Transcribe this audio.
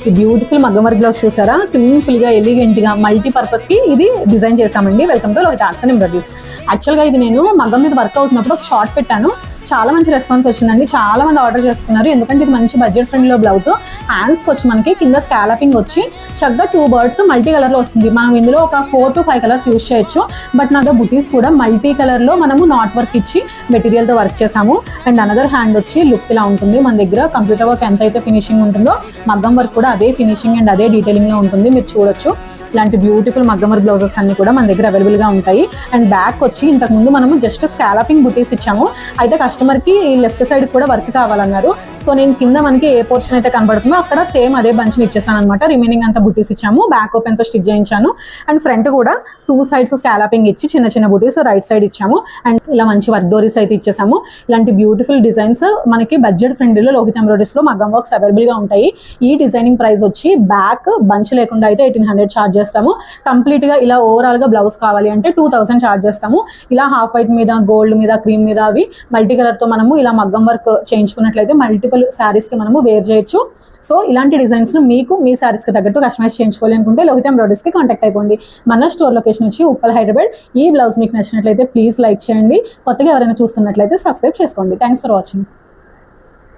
ఈ బ్యూటిఫుల్ మగ్గం work blouse చూసారా, సింపుల్ గా ఎలిగెంట్ గా మల్టీ పర్పస్ కి ఇది డిజైన్ చేసామండి. Welcome to Lohitha arts and embroideries. Actual గా ఇది నేను మగ్గం మీద వర్క్ అవుతున్నప్పుడు ఒక షార్ట్ పెట్టాను, చాలా మంచి రెస్పాన్స్ వచ్చిందండి. చాలా మంది ఆర్డర్ చేసుకున్నారు, ఎందుకంటే ఇది మంచి బడ్జెట్ ఫ్రెండ్లో బ్లౌజ్. హ్యాండ్స్కి వచ్చి మనకి కింద స్కాలపింగ్ వచ్చి చక్కగా 2 బర్డ్స్ మల్టీ కలర్లో వస్తుంది. మనం ఇందులో ఒక 4 to 5 కలర్స్ యూజ్ చేయొచ్చు. బట్ నా దగ్గర బుటీస్ కూడా మల్టీ కలర్లో మనము నాట్ వర్క్ ఇచ్చి మెటీరియల్తో వర్క్ చేసాము. అండ్ అనదర్ హ్యాండ్ వచ్చి లుక్ ఇలా ఉంటుంది. మన దగ్గర కంప్యూటర్ వర్క్ ఎంత అయితే ఫినిషింగ్ ఉంటుందో మగ్గం వర్క్ కూడా అదే ఫినిషింగ్ అండ్ అదే డీటెయిలింగ్లో ఉంటుంది. మీరు చూడొచ్చు ఇలాంటి బ్యూటిఫుల్ మగ్గం వర్క్ బ్లౌజెస్ అన్ని కూడా మన దగ్గర అవైలబుల్గా ఉంటాయి. అండ్ బ్యాక్ వచ్చి ఇంతకుముందు మనము జస్ట్ స్కాలపింగ్ బుటీస్ ఇచ్చాము, అయితే కస్టమర్కి లెఫ్ట్ సైడ్ కూడా వర్క్ కావాలన్నారు. సో నేను కింద మనకి ఏ పోర్షన్ అయితే కనబడుతుందో అక్కడ సేమ్ అదే బంచ్ని ఇచ్చేసాను అనమాట. రిమైనింగ్ అంతా బుటీస్ ఇచ్చాము, బ్యాక్ ఓపెన్తో స్టిచ్ చేయించాను. అండ్ ఫ్రంట్ కూడా 2 sides స్కాలపింగ్ ఇచ్చి చిన్న చిన్న బుటీస్ రైట్ సైడ్ ఇచ్చాము. అండ్ ఇలా మంచి వర్క్ డోరీస్ అయితే ఇచ్చేసాము. ఇలాంటి బ్యూటిఫుల్ డిజైన్స్ మనకి బడ్జెట్ ఫ్రెండ్లీలో లోహిత ఎంబ్రాయిడరీస్లో మగ్గం వర్క్స్ అవైలబుల్గా ఉంటాయి. ఈ డిజైనింగ్ ప్రైస్ వచ్చి బ్యాక్ బంచ్ లేకుండా అయితే 1800 ఛార్జ్ చేస్తాము. కంప్లీట్గా ఇలా ఓవరాల్గా బ్లౌజ్ కావాలి అంటే 2000 ఛార్జ్ చేస్తాము. ఇలా హాఫ్ వైట్ మీద, గోల్డ్ మీద, క్రీమ్ మీద అవి మల్టీ కలర్తో మనము ఇలా మగ్గం వర్క్ చేయించుకున్నట్లయితే మల్టిపుల్ శారీస్కి మనము వేర్ చేయొచ్చు. సో ఇలాంటి డిజైన్స్ను మీకు మీ శారీస్కి తగ్గట్టు కస్టమైజ్ చేయించుకోవాలి అనుకుంటే లోహిత ఎంబ్రాయిడరీస్కి కాంటాక్ట్ అయిపోండి. మన స్టోర్ లొకేషన్ వచ్చి ఉప్పల్, హైదరాబాద్. ఈ బ్లౌజ్ మీకు నచ్చినట్లయితే ప్లీజ్ లైక్ చేయండి. కొత్తగా ఎవరైనా చూస్తున్నట్లయితే సబ్స్క్రైబ్ చేసుకోండి. Thanks for watching.